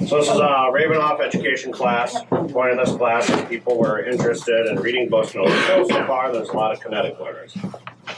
So this is a Ravenloft education class. The point of this class is people were interested in reading books. And so far, there's a lot of kinetic learners.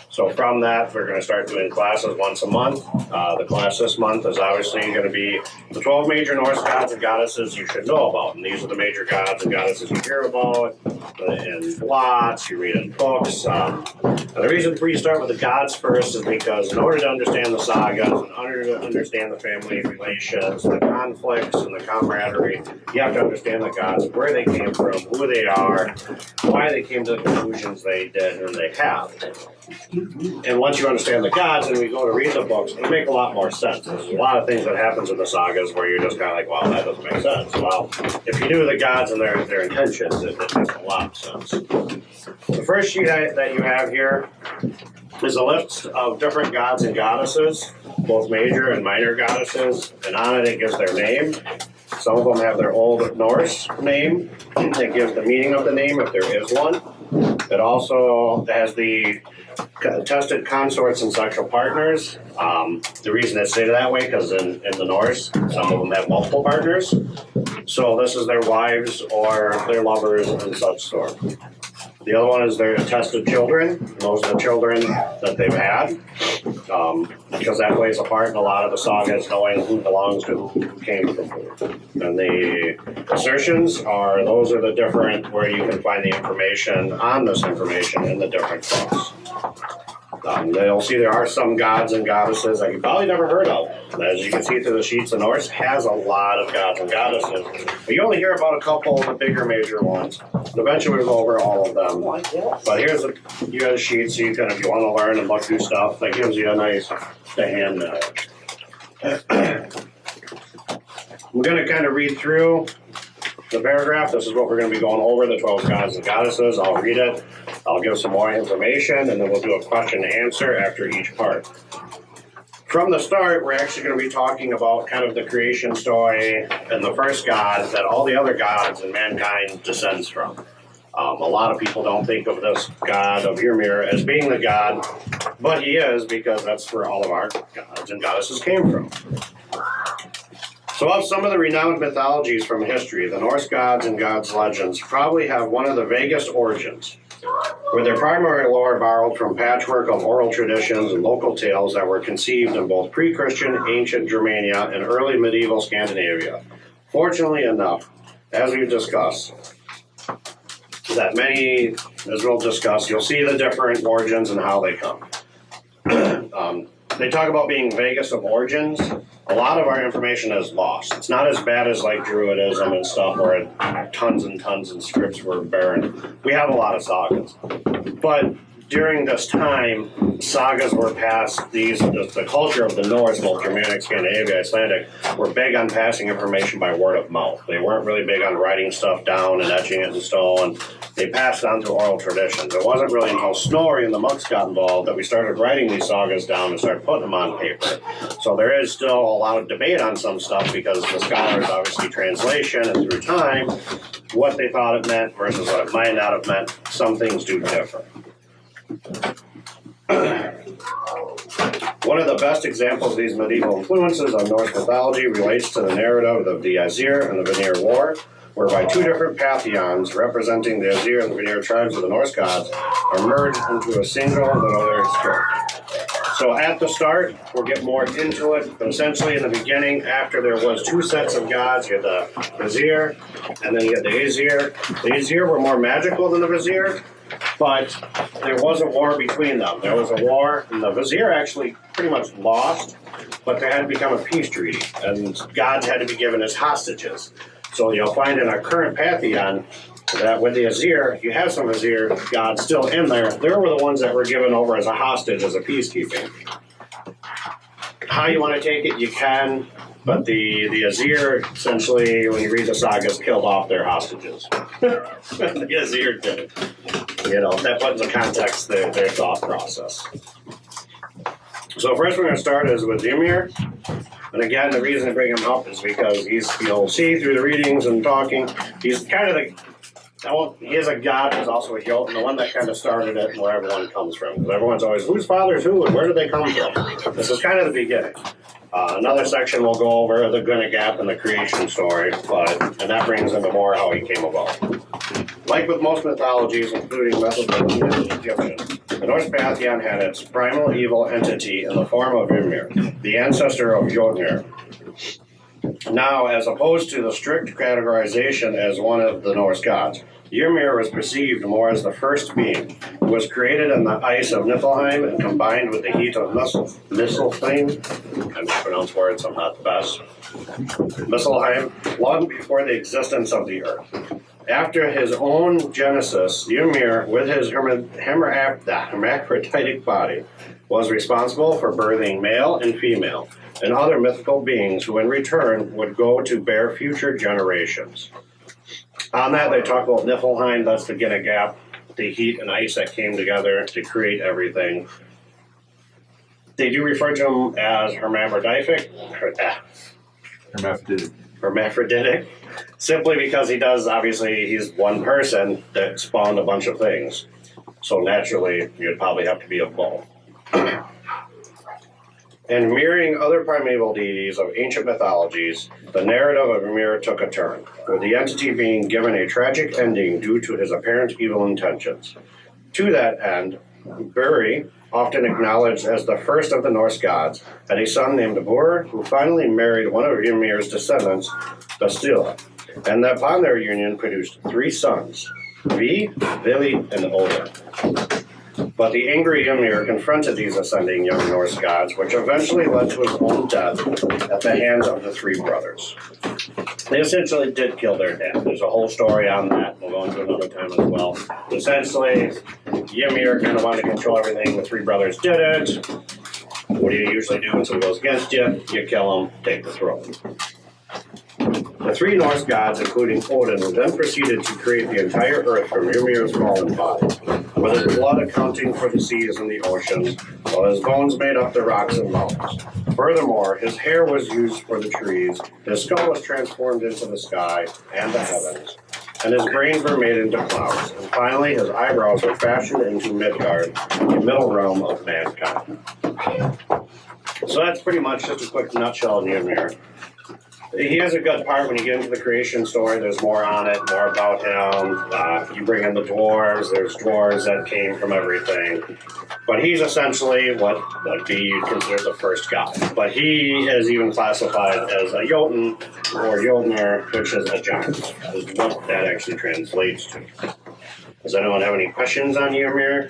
So from that, we're going to start doing classes once a month. The class this month is obviously going to be the 12 major Norse gods and goddesses you should know about. And these are the major gods and goddesses you hear about in plots, you read in books. And the reason for you start with the gods first is because in order to understand the sagas, in order to understand the family relations, the conflicts, and the camaraderie, you have to understand the gods, where they came from, who they are, why they came to the conclusions they did and they have. And once you understand the gods and we go to read the books, they make a lot more sense. There's a lot of things that happens in the sagas where you're just kind of like, wow, that doesn't make sense. Well, if you knew the gods and their intentions, it makes a lot of sense. The first sheet that you have here is a list of different gods and goddesses, both major and minor goddesses, and on it gives their name. Some of them have their Old Norse name. It gives the meaning of the name if there is one. It also has the tested consorts and sexual partners. The reason it's stated that way because in the Norse, some of them have multiple partners. So this is their wives or their lovers and such sort. The other one is their attested children. Those are the children that they've had, because that plays a part in a lot of the sagas, knowing who belongs to who came from who. And the assertions are, those are the different, where you can find the information on this information in the different books. You'll see there are some gods and goddesses that you probably never heard of. As you can see through the sheets, the Norse has a lot of gods and goddesses. But you only hear about a couple of the bigger major ones. Eventually we'll go over all of them. But here's you got a sheet so you can, if you want to learn and look through stuff, that gives you a nice hand knowledge. We're going to kind of read through the paragraph. This is what we're going to be going over, the 12 gods and goddesses. I'll read it. I'll give some more information, and then we'll do a question and answer after each part. From the start, we're actually going to be talking about kind of the creation story and the first god that all the other gods and mankind descends from. A lot of people don't think of this god of Ymir as being the god, but he is, because that's where all of our gods and goddesses came from. So of some of the renowned mythologies from history, the Norse gods and gods legends probably have one of the vaguest origins, with their primary lore borrowed from patchwork of oral traditions and local tales that were conceived in both pre-Christian ancient Germania and early medieval Scandinavia. Fortunately enough, as we've discussed, that many, as we'll discuss, you'll see the different origins and how they come. They talk about being vaguest of origins. A lot of our information is lost. It's not as bad as like Druidism and stuff where tons and tons of scripts were burned. We have a lot of sagas. But during this time, sagas were passed, the culture of the Norse, both Germanic, Scandinavia, Icelandic, were big on passing information by word of mouth. They weren't really big on writing stuff down and etching it in stone. They passed on through oral traditions. It wasn't really until Snorri and the monks got involved that we started writing these sagas down and started putting them on paper. So there is still a lot of debate on some stuff because the scholars obviously translation and through time, what they thought it meant versus what it might not have meant. Some things do differ. One of the best examples of these medieval influences on Norse mythology relates to the narrative of the Aesir and the Vanir War, whereby two different pantheons representing the Aesir and the Vanir tribes of the Norse gods are merged into a single little story. So at the start, we'll get more into it, but essentially in the beginning, after there was two sets of gods, you had the Aesir, and then you had the Aesir. The Aesir were more magical than the Vizier, but there was a war between them. There was a war, and the Vizier actually pretty much lost, but there had to become a peace treaty, and gods had to be given as hostages. So you'll find in our current pantheon that with the Aesir, you have some Aesir gods still in there. They were the ones that were given over as a hostage, as a peacekeeping. How you want to take it, you can, but the Aesir, essentially, when you read the sagas, killed off their hostages. The Aesir did. You know, that puts into context their thought process. So first we're going to start is with Ymir. And again, the reason I bring him up is because you'll see through the readings and talking, he's kind of he is a god, he's also a Jotun, the one that kind of started it and where everyone comes from. Because everyone's always, whose father's who and where did they come from? This is kind of the beginning. Another section will go over the Gunna Gap and the creation story, and that brings into more how he came about. Like with most mythologies, including Mesopotamian and Egyptian, the Norse pantheon had its primal evil entity in the form of Ymir, the ancestor of Jotnir. Now, as opposed to the strict categorization as one of the Norse gods, Ymir was perceived more as the first being, who was created in the ice of Niflheim and combined with the heat of Misselheim. I mispronounce words, I'm not the best. Misselheim, long before the existence of the earth. After his own genesis, Ymir, with his hermaphroditic body, was responsible for birthing male and female, and other mythical beings who in return would go to bear future generations. On that, they talk about Niflheim, that's the Gunna Gap, the heat and ice that came together to create everything. They do refer to him as hermaphroditic, simply because he's one person that spawned a bunch of things. So naturally, you'd probably have to be of both. And mirroring other primeval deities of ancient mythologies, the narrative of Ymir took a turn, with the entity being given a tragic ending due to his apparent evil intentions. To that end, Buri, often acknowledged as the first of the Norse gods, had a son named Bur, who finally married one of Ymir's descendants, Bastila, and upon their union produced 3 sons, Vi, Vili, and Odin. But the angry Ymir confronted these ascending young Norse gods, which eventually led to his own death at the hands of the 3 brothers. They essentially did kill their dad. There's a whole story on that. We'll go into another time as well. Essentially, Ymir kind of wanted to control everything. The 3 brothers did it. What do you usually do when someone goes against you? You kill them, take the throne. The 3 Norse gods, including Odin, then proceeded to create the entire earth from Ymir's fallen body, with his blood accounting for the seas and the oceans, while his bones made up the rocks and mountains. Furthermore, his hair was used for the trees, his skull was transformed into the sky and the heavens, and his brains were made into clouds, and finally his eyebrows were fashioned into Midgard, the middle realm of mankind. So that's pretty much just a quick nutshell of Ymir. He has a good part when you get into the creation story. There's more on it, more about him. You bring in the dwarves. There's dwarves that came from everything. But he's essentially what would be considered the first god. But he is even classified as a Jotun or Jotnir, which is a giant, is what that actually translates to. Does anyone have any questions on Ymir?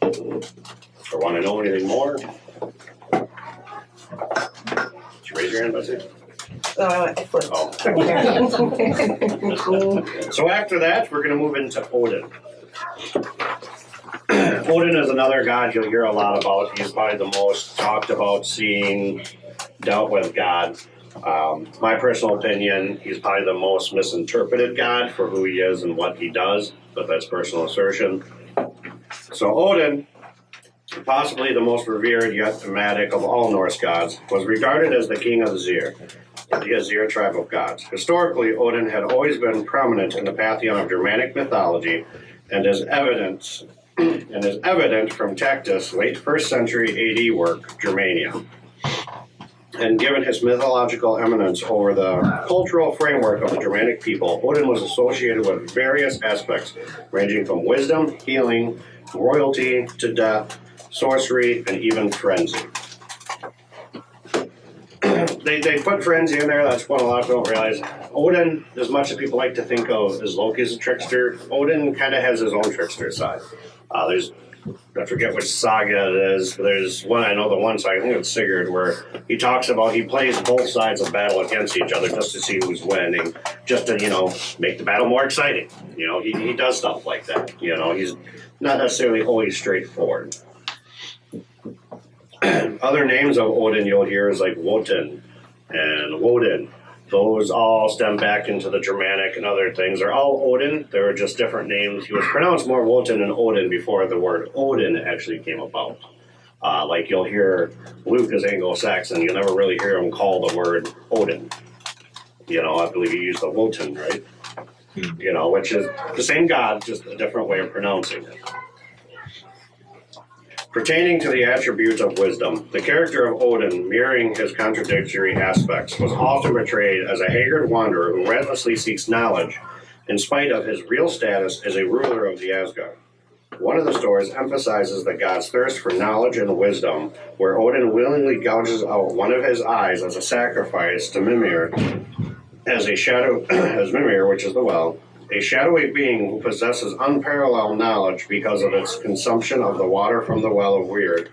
Or want to know anything more? Did you raise your hand, Betsy? I flipped. Oh. So after that, we're going to move into Odin. Odin is another god you'll hear a lot about. He's probably the most talked about, seen, dealt with god. My personal opinion, he's probably the most misinterpreted god for who he is and what he does, but that's personal assertion. So Odin, possibly the most revered yet thematic of all Norse gods, was regarded as the king of the Zir, the Azir tribe of gods. Historically, Odin had always been prominent in the pantheon of Germanic mythology and is evident from Tacitus' late 1st century AD work, Germania. And given his mythological eminence over the cultural framework of the Germanic people, Odin was associated with various aspects, ranging from wisdom, healing, royalty, to death, sorcery, and even frenzy. They put frenzy in there. That's what a lot of people don't realize. Odin, as much as people like to think of as Loki as a trickster, Odin kind of has his own trickster side. I forget which saga it is. There's one, I know the one saga, I think it's Sigurd, where he talks about he plays both sides of battle against each other just to see who's winning, just to, make the battle more exciting. He does stuff like that. He's not necessarily always straightforward. Other names of Odin you'll hear is like Wotan and Woden. Those all stem back into the Germanic and other things. They're all Odin. They were just different names. He was pronounced more Wotan and Odin before the word Odin actually came about. Like you'll hear Luke is Anglo-Saxon. You'll never really hear him call the word Odin. I believe he used the Wotan, right? Which is the same god, just a different way of pronouncing it. Pertaining to the attributes of wisdom, the character of Odin, mirroring his contradictory aspects, was often portrayed as a haggard wanderer who relentlessly seeks knowledge, in spite of his real status as a ruler of the Asgard. One of the stories emphasizes the god's thirst for knowledge and wisdom, where Odin willingly gouges out one of his eyes as a sacrifice to Mimir, as Mimir, which is the well, a shadowy being who possesses unparalleled knowledge because of its consumption of the water from the well of Weird.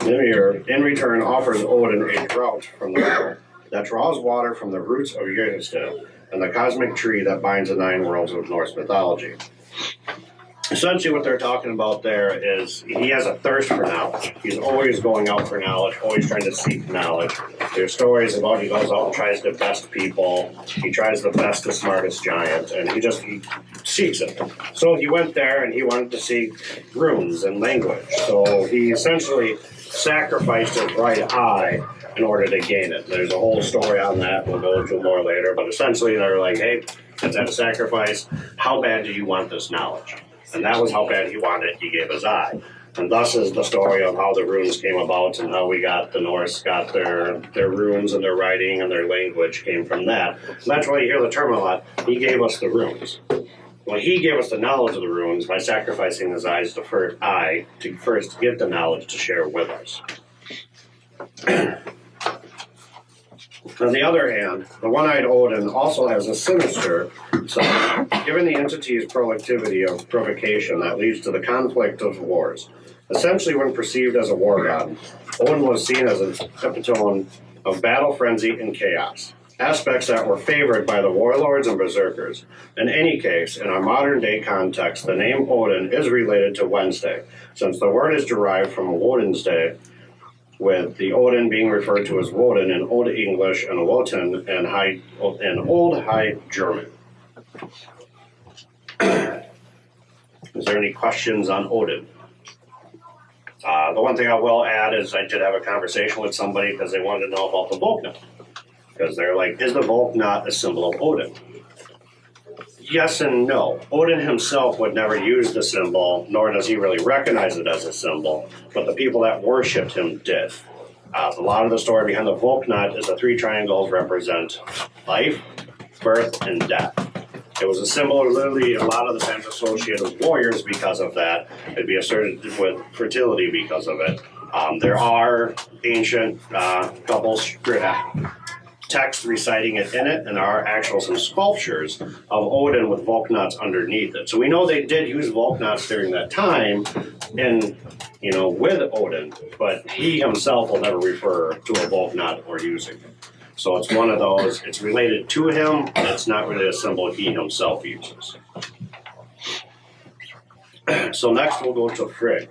Mimir, in return, offers Odin a drought from the well that draws water from the roots of Jötun and the cosmic tree that binds the 9 worlds of Norse mythology. Essentially what they're talking about there is he has a thirst for knowledge. He's always going out for knowledge, always trying to seek knowledge. There's stories about he goes out and tries to best people. He tries to best the smartest giant, and he seeks it. So he went there and he wanted to seek runes and language. So he essentially sacrificed his right eye in order to gain it. There's a whole story on that. We'll go into more later. But essentially they're like, hey, that's at a sacrifice. How bad do you want this knowledge? And that was how bad he wanted it. He gave his eye. And thus is the story of how the runes came about and how the Norse got their runes and their writing and their language came from that. And that's why you hear the term a lot. He gave us the runes. Well, he gave us the knowledge of the runes by sacrificing his eyes to first get the knowledge to share with us. On the other hand, the one-eyed Odin also has a sinister side, given the entity's productivity of provocation that leads to the conflict of wars. Essentially, when perceived as a war god, Odin was seen as an epitome of battle frenzy and chaos, aspects that were favored by the warlords and berserkers. In any case, in our modern-day context, the name Odin is related to Wednesday, since the word is derived from Woden's Day, with the Odin being referred to as Woden in Old English and Wotan in Old High German. Is there any questions on Odin? The one thing I will add is I did have a conversation with somebody because they wanted to know about the Volknot. Because they're like, is the Volknot a symbol of Odin? Yes and no. Odin himself would never use the symbol, nor does he really recognize it as a symbol, but the people that worshipped him did. A lot of the story behind the Volknot is the 3 triangles represent life, birth, and death. It was a symbol literally a lot of the times associated with warriors because of that. It'd be associated with fertility because of it. There are ancient text reciting it in it, and there are actual some sculptures of Odin with Volknots underneath it. So we know they did use Volknots during that time with Odin, but he himself will never refer to a Volknot or using it. So it's one of those, it's related to him, it's not really a symbol he himself uses. So next we'll go to Frigg.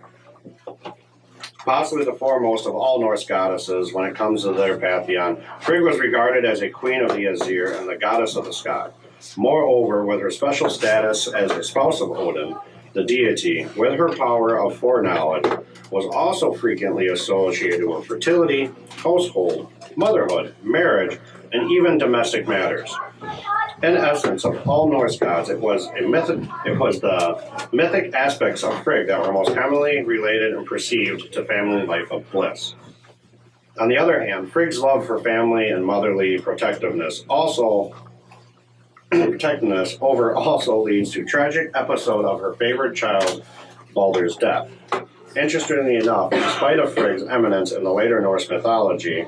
Possibly the foremost of all Norse goddesses when it comes to their pantheon, Frigg was regarded as a queen of the Aesir and the goddess of the sky. Moreover, with her special status as a spouse of Odin, the deity, with her power of foreknowledge, was also frequently associated with fertility, household, motherhood, marriage, and even domestic matters. In essence, of all Norse gods, it was the mythic aspects of Frigg that were most commonly related and perceived to family life of bliss. On the other hand, Frigg's love for family and motherly protectiveness also leads to tragic episode of her favorite child, Baldur's death. Interestingly enough, in spite of Frigg's eminence in the later Norse mythology,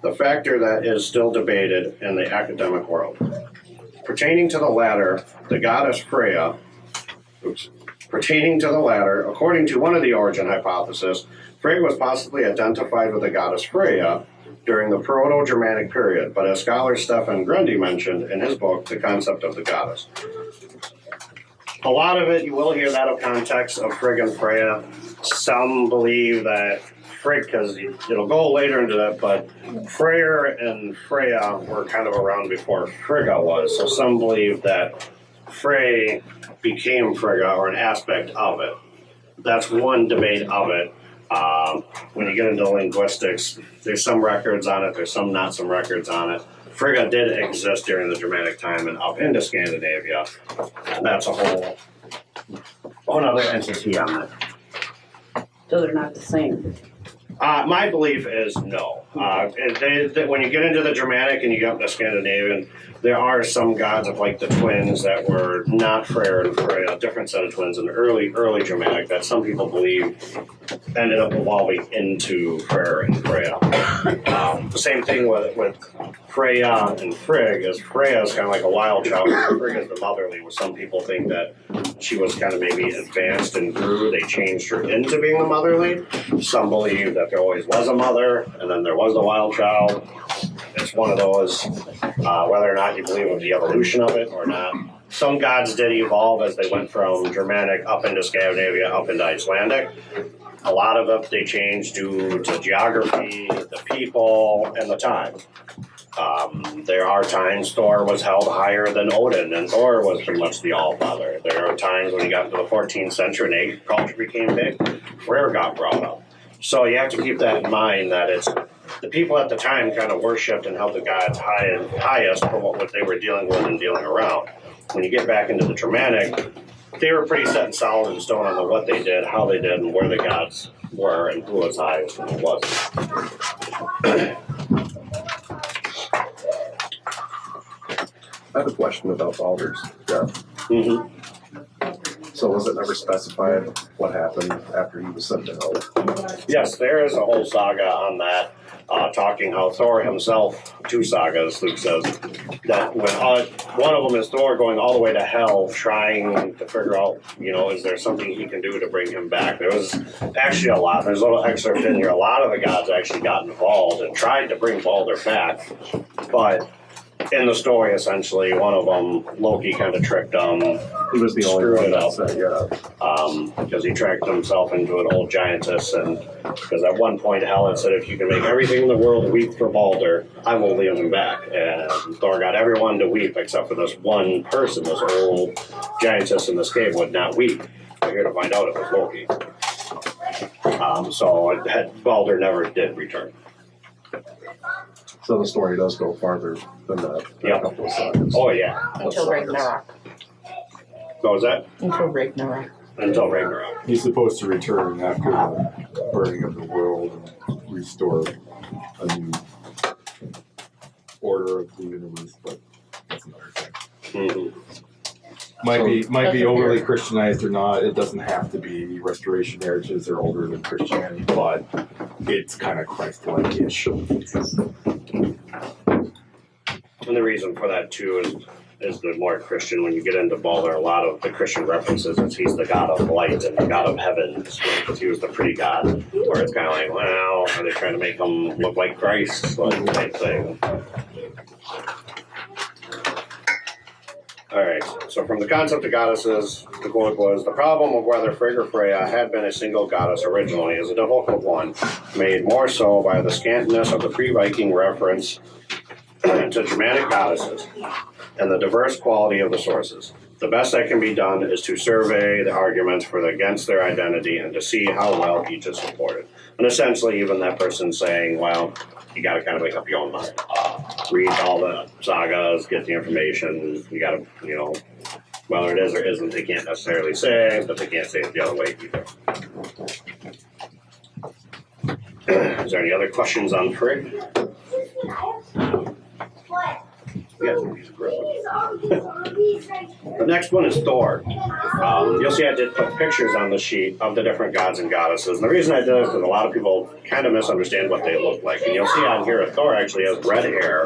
the factor that is still debated in the academic world. Pertaining to the latter, the goddess Freya, according to one of the origin hypotheses, Frigg was possibly identified with the goddess Freya during the Proto-Germanic period, but as scholar Stefan Grundy mentioned in his book, The Concept of the Goddess. A lot of it, you will hear that of context of Frigg and Freya. Some believe that Frigg, because it'll go later into that, but Freyr and Freya were kind of around before Frigga was. So some believe that Frey became Frigga or an aspect of it. That's one debate of it. When you get into linguistics, there's some records on it, there's some not some records on it. Frigga did exist during the Germanic time and up into Scandinavia. That's a whole other entity on it. So they're not the same. My belief is no. When you get into the Germanic and you get up to Scandinavian, there are some gods of like the twins that were not Freyr and Freya, a different set of twins in the early Germanic that some people believe ended up evolving into Freyr and Freya. The same thing with Freya and Frigg is Freya is kind of like a wild child. Frigg is the motherly, where some people think that she was kind of maybe advanced and grew. They changed her into being the motherly. Some believe that there always was a mother, and then there was the wild child. It's one of those, whether or not you believe in the evolution of it or not. Some gods did evolve as they went from Germanic up into Scandinavia, up into Icelandic. A lot of it they changed due to geography, the people, and the time. There are times Thor was held higher than Odin, and Thor was pretty much the Allfather. There are times when you got into the 14th century and agriculture became big, Freyr got brought up. So you have to keep that in mind that it's the people at the time kind of worshipped and held the gods highest for what they were dealing with and dealing around. When you get back into the Germanic, they were pretty set and solid in stone on what they did, how they did, and where the gods were, and who was highest and who wasn't. I have a question about Baldur's death. Mm-hmm. So was it never specified what happened after he was sent to hell? Yes, there is a whole saga on that, talking how Thor himself, 2 sagas, Luke says, that when one of them is Thor going all the way to hell, trying to figure out, is there something he can do to bring him back? There was actually a lot. There's a little excerpt in here. A lot of the gods actually got involved and tried to bring Baldur back, but in the story, essentially, one of them, Loki kind of tricked him. He was the only Screwed one it that up. said, yeah. Because he tracked himself into an old giantess, and because at one point Helen said, if you can make everything in the world weep for Baldur, I will leave him back. And Thor got everyone to weep except for this one person, this old giantess in this cave would not weep. We're here to find out it was Loki. So Baldur never did return. So the story does go farther than that. Yeah. A couple of sagas. Oh, yeah. Until Ragnarok. What was that? Until Ragnarok. Until Ragnarok. He's supposed to return after the burning of the world and restore a new order of the universe, but that's another thing. Mm-hmm. Might be overly Christianized or not. It doesn't have to be restoration marriages are older than Christianity, but it's kind of Christ-like-ish. And the reason for that too is the more Christian. When you get into Baldur, a lot of the Christian references is he's the god of light and the god of heaven, because he was the pretty god. Where it's kind of like, well, are they trying to make him look like Christ? Like type thing. All right. So from the concept of goddesses, the quote was, the problem of whether Frigg or Freya had been a single goddess originally is a difficult one, made more so by the scantiness of the pre-Viking reference to Germanic goddesses and the diverse quality of the sources. The best that can be done is to survey the arguments for and against their identity and to see how well each is supported. And essentially, even that person saying, well, you got to kind of make up your own mind. Read all the sagas, get the information. You got to, whether it is or isn't, they can't necessarily say, but they can't say it the other way either. Is there any other questions on Frigg? The next one is Thor. You'll see I did put pictures on the sheet of the different gods and goddesses. And the reason I did is because a lot of people kind of misunderstand what they look like. And you'll see on here, Thor actually has red hair.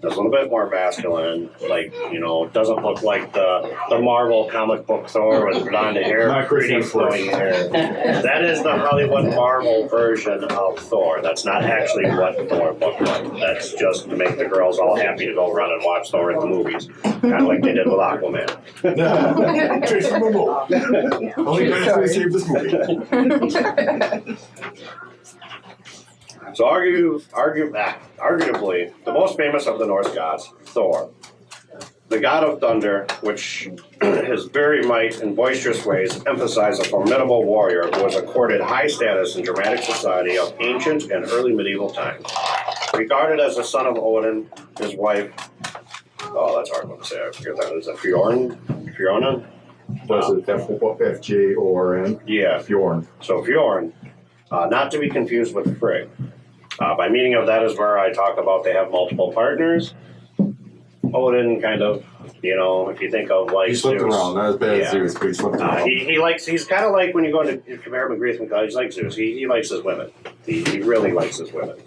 It's a little bit more masculine, doesn't look like the Marvel comic book Thor with blonde hair, Not pretty Christmas flowing hair. That is the Hollywood Marvel version of Thor. That's not actually what Thor looked like. That's just to make the girls all happy to go run and watch Thor at the movies, kind of like they did with Aquaman. Jason Momoa. Only guy to save this movie. So arguably, the most famous of the Norse gods, Thor, the god of thunder, which his very might and boisterous ways emphasize a formidable warrior who was accorded high status in Germanic society of ancient and early medieval times. Regarded as the son of Odin, his wife, that's a hard one to say, I forget that, is it Fiona? Was it F-J-O-R-N? Yeah. Fjorn. So Fjorn not to be confused with Frigg. By meaning of that is where I talk about they have multiple partners. Odin kind of, if you think of like He slipped Zeus, around, not as bad as Yeah. Zeus, but he slipped around. he's kind of like when you go into compare him with Greek mythology, he's like Zeus. He likes his women. He really likes his women.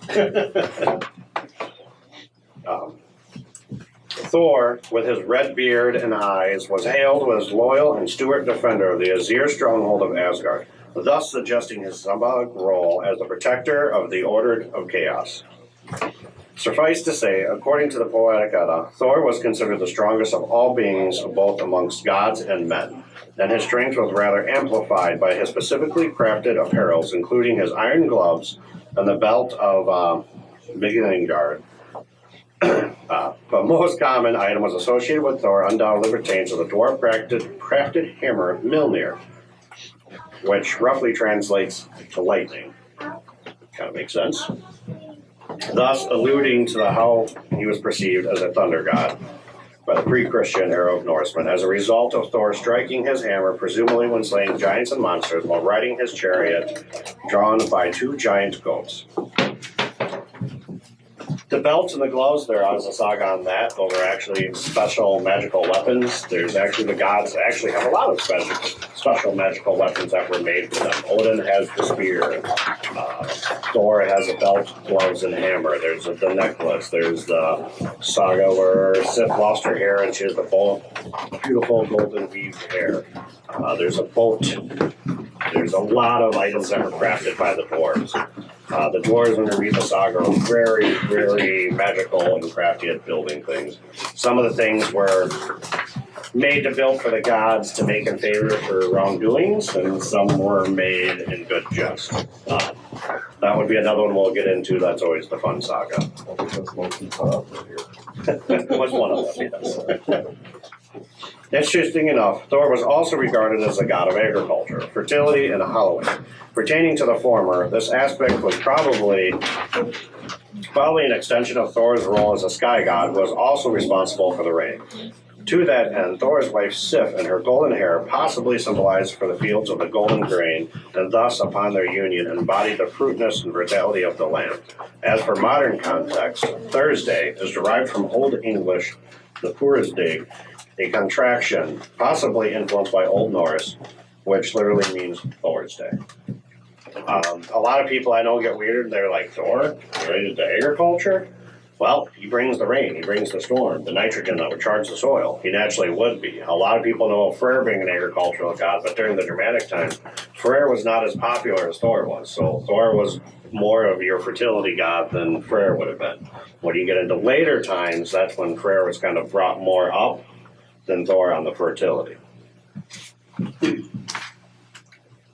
Thor, with his red beard and eyes, was hailed as loyal and steward defender of the Azir stronghold of Asgard, thus suggesting his symbolic role as the protector of the order of chaos. Suffice to say, according to the Poetic Edda, Thor was considered the strongest of all beings, both amongst gods and men, and his strength was rather amplified by his specifically crafted apparels, including his iron gloves and the belt of Midgard. But most common item was associated with Thor undoubtedly pertains to the dwarf crafted hammer Mjolnir, which roughly translates to lightning. Kind of makes sense. Thus alluding to how he was perceived as a thunder god by the pre-Christian era of Norsemen as a result of Thor striking his hammer, presumably when slaying giants and monsters, while riding his chariot drawn by 2 giant goats. The belts and the gloves, there is a saga on that. Those are actually special magical weapons. There's actually the gods actually have a lot of special magical weapons that were made for them. Odin has the spear. Thor has a belt, gloves, and hammer. There's the necklace. There's the saga where Sif lost her hair and she has the beautiful golden weaved hair. There's a boat. There's a lot of items that were crafted by the dwarves. The dwarves, when you read the saga, are very, very magical and crafty at building things. Some of the things were made to build for the gods to make in favor for wrongdoings, and some were made in good jest. That would be another one we'll get into. That's always the fun saga. Because Loki caught up with here. Was one of them, yes. Interesting enough, Thor was also regarded as a god of agriculture, fertility, and hallowing. Pertaining to the former, this aspect was probably an extension of Thor's role as a sky god, who was also responsible for the rain. To that end, Thor's wife Sif and her golden hair possibly symbolized for the fields of the golden grain, and thus, upon their union, embodied the fruitfulness and fertility of the land. As for modern context, Thursday is derived from Old English, the Thursday, a contraction, possibly influenced by Old Norse, which literally means Thor's Day. A lot of people I know get weirded, and they're like, Thor, related to agriculture? Well, he brings the rain, he brings the storm, the nitrogen that would charge the soil. He naturally would be. A lot of people know of Freyr being an agricultural god, but during the Germanic time, Freyr was not as popular as Thor was. So Thor was more of your fertility god than Freyr would have been. When you get into later times, that's when Freyr was kind of brought more up than Thor on the fertility.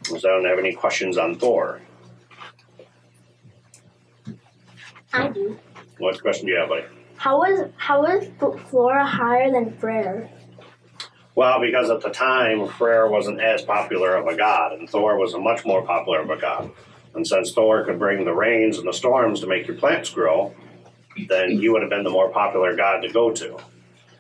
So I don't have any questions on Thor. I do. What question do you have, buddy? How is Flora higher than Freyr? Well, because at the time, Freyr wasn't as popular of a god, and Thor was a much more popular of a god. And since Thor could bring the rains and the storms to make your plants grow, then he would have been the more popular god to go to.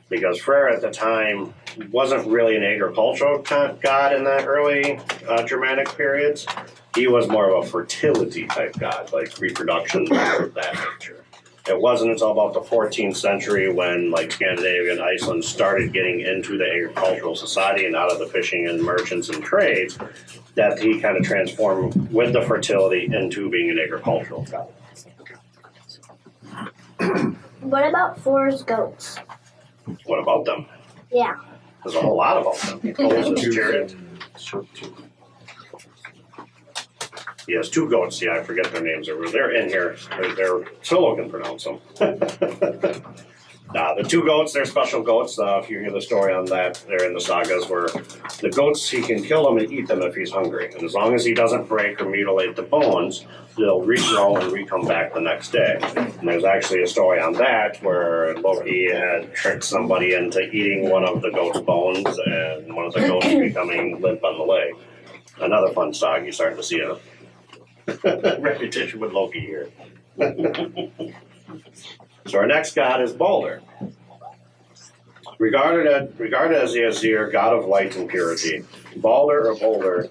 Because Freyr at the time wasn't really an agricultural god in that early Germanic periods. He was more of a fertility type god, like reproduction of that nature. It wasn't until about the 14th century when like Scandinavia and Iceland started getting into the agricultural society and out of the fishing and merchants and trades that he kind of transformed with the fertility into being an agricultural god. What about Flora's goats? What about them? Yeah. There's a whole lot about them. Moses' chariot. He has 2 goats. Yeah, I forget their names. They're in here. They're Solo can pronounce them. The 2 goats, they're special goats. If you hear the story on that, they're in the sagas where the goats, he can kill them and eat them if he's hungry. And as long as he doesn't break or mutilate the bones, they'll regrow and re-come back the next day. And there's actually a story on that where Loki had tricked somebody into eating one of the goat's bones and one of the goats becoming limp on the leg. Another fun saga. You're starting to see a repetition with Loki here. So our next god is Balder. Regarded as the Azir, god of light and purity, Balder of Older,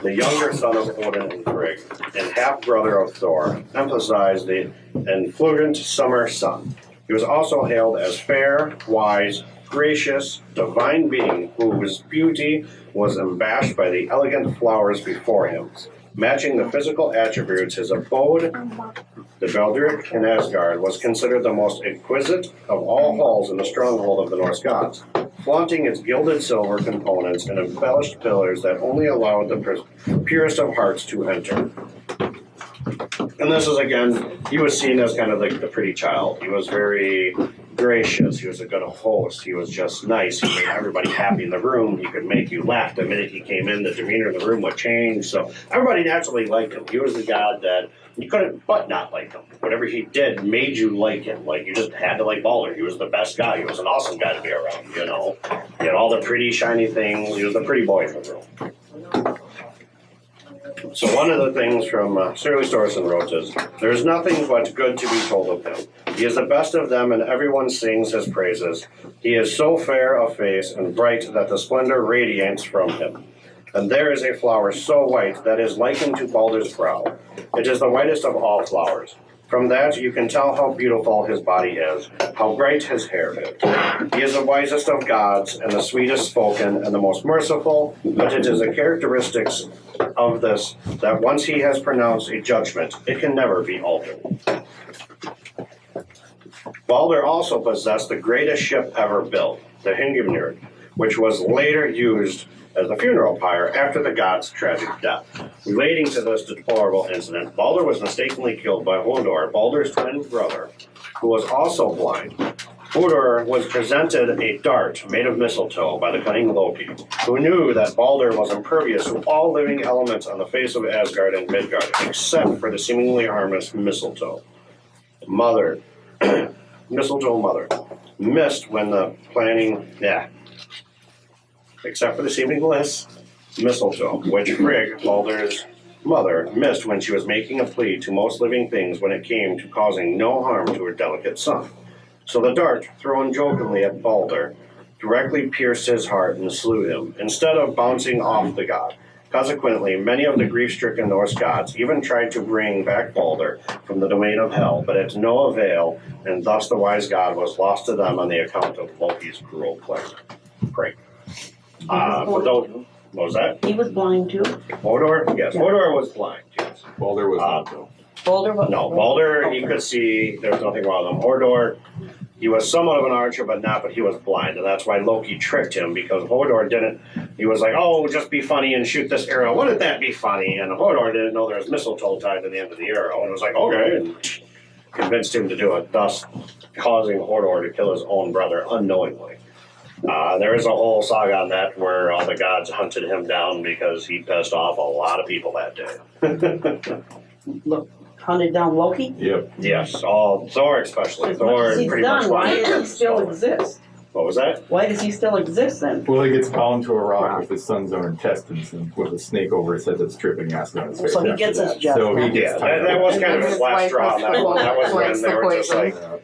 the younger son of Odin and Frigg, and half-brother of Thor, emphasized the effulgent summer sun. He was also hailed as fair, wise, gracious, divine being whose beauty was embellished by the elegant flowers before him. Matching the physical attributes, his abode, the Baldric in Asgard, was considered the most exquisite of all halls in the stronghold of the Norse gods, flaunting its gilded silver components and embellished pillars that only allowed the purest of hearts to enter. And this is, again, he was seen as kind of like the pretty child. He was very gracious. He was a good host. He was just nice. He made everybody happy in the room. He could make you laugh the minute he came in. The demeanor in the room would change. So everybody naturally liked him. He was the god that you couldn't but not like him. Whatever he did made you like him. Like, you just had to like Balder. He was the best guy. He was an awesome guy to be around, you know. He had all the pretty, shiny things. He was the pretty boy in the room. So one of the things from Sturley Storson wrote is, "There is nothing but good to be told of him. He is the best of them, and everyone sings his praises. He is so fair of face and bright that the splendor radiates from him. And there is a flower so white that is likened to Balder's brow. It is the whitest of all flowers. From that you can tell how beautiful his body is, how bright his hair is. He is the wisest of gods, and the sweetest spoken, and the most merciful, but it is a characteristic of this, that once he has pronounced a judgment, it can never be altered." Balder also possessed the greatest ship ever built, the Hingimnir, which was later used as the funeral pyre after the god's tragic death. Relating to this deplorable incident, Balder was mistakenly killed by Hodor, Balder's twin brother, who was also blind. Hodor was presented a dart made of mistletoe by the cunning Loki, who knew that Balder was impervious to all living elements on the face of Asgard and Midgard, except for the seemingly harmless mistletoe. Mistletoe mother, missed when the except for the seemingly mistletoe, which Frigg, Balder's mother, missed when she was making a plea to most living things when it came to causing no harm to her delicate son. So the dart, thrown jokingly at Balder, directly pierced his heart and slew him, instead of bouncing off the god. Consequently, many of the grief-stricken Norse gods even tried to bring back Balder from the domain of hell, but to no avail, and thus the wise god was lost to them on the account of Loki's cruel prank. What was that? He was blind too. Hodor? Yes, Hodor was blind, yes. Balder was not though. Balder was. No, Balder, he could see, there was nothing wrong with him. Hodor, he was somewhat of an archer, but he was blind, and that's why Loki tricked him, because Hodor didn't, he was like, oh, just be funny and shoot this arrow. Wouldn't that be funny? And Hodor didn't know there was mistletoe tied to the end of the arrow, and it was like, okay, and convinced him to do it, thus causing Hodor to kill his own brother unknowingly. There is a whole saga on that where all the gods hunted him down because he pissed off a lot of people that day. Look, hunted down Loki. Yep. Yes, all Thor especially. As Thor much as he's pretty much done, why wanted does he to still stone. exist? What was that? Why does he still exist then? Well, he gets bound to a rock with his son's own intestines and with a snake over his head that's dripping acid on his face. So he after gets his that. just So he now. gets Yeah, tired that of was it. kind of And a his last wife straw on was that the one. one That was who when likes they the were just like, poison.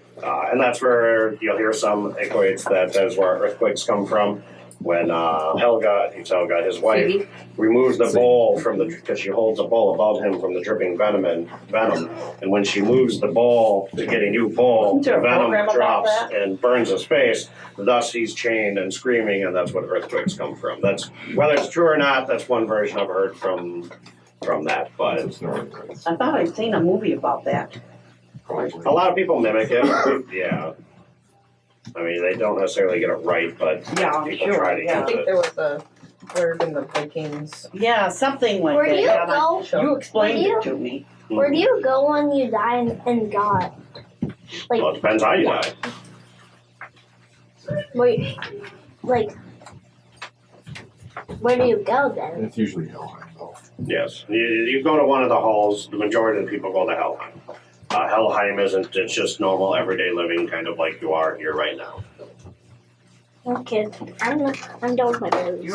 and that's where you'll hear some equates that is where earthquakes come from. When Helga, his wife, Phoebe. removes the bowl from because she holds a bowl above him from the dripping venom, and when she moves the bowl to get a new bowl, Is there the a venom program about drops that? and burns his face. Thus, he's chained and screaming, and that's what earthquakes come from. That's whether it's true or not. That's one version I've heard from that, but It's Norse. I thought I'd seen a movie about that. a lot of people mimic it. Yeah. I mean, they don't necessarily get it right, but Yeah, I'm people sure, try to yeah. I use think it. there was a blurb in the Vikings Yeah, something like Where do that. you Yeah, go? show. You explained Where do you- it to me. Where do you go when you die in God? Like, Well, it depends how you die. wait, like, where do you go then? It's usually Helheim though. Yes. You go to one of the halls, the majority of the people go to Helheim. Helheim isn't, it's just normal everyday living, kind of like you are here right now. Okay, I'm done with my baby.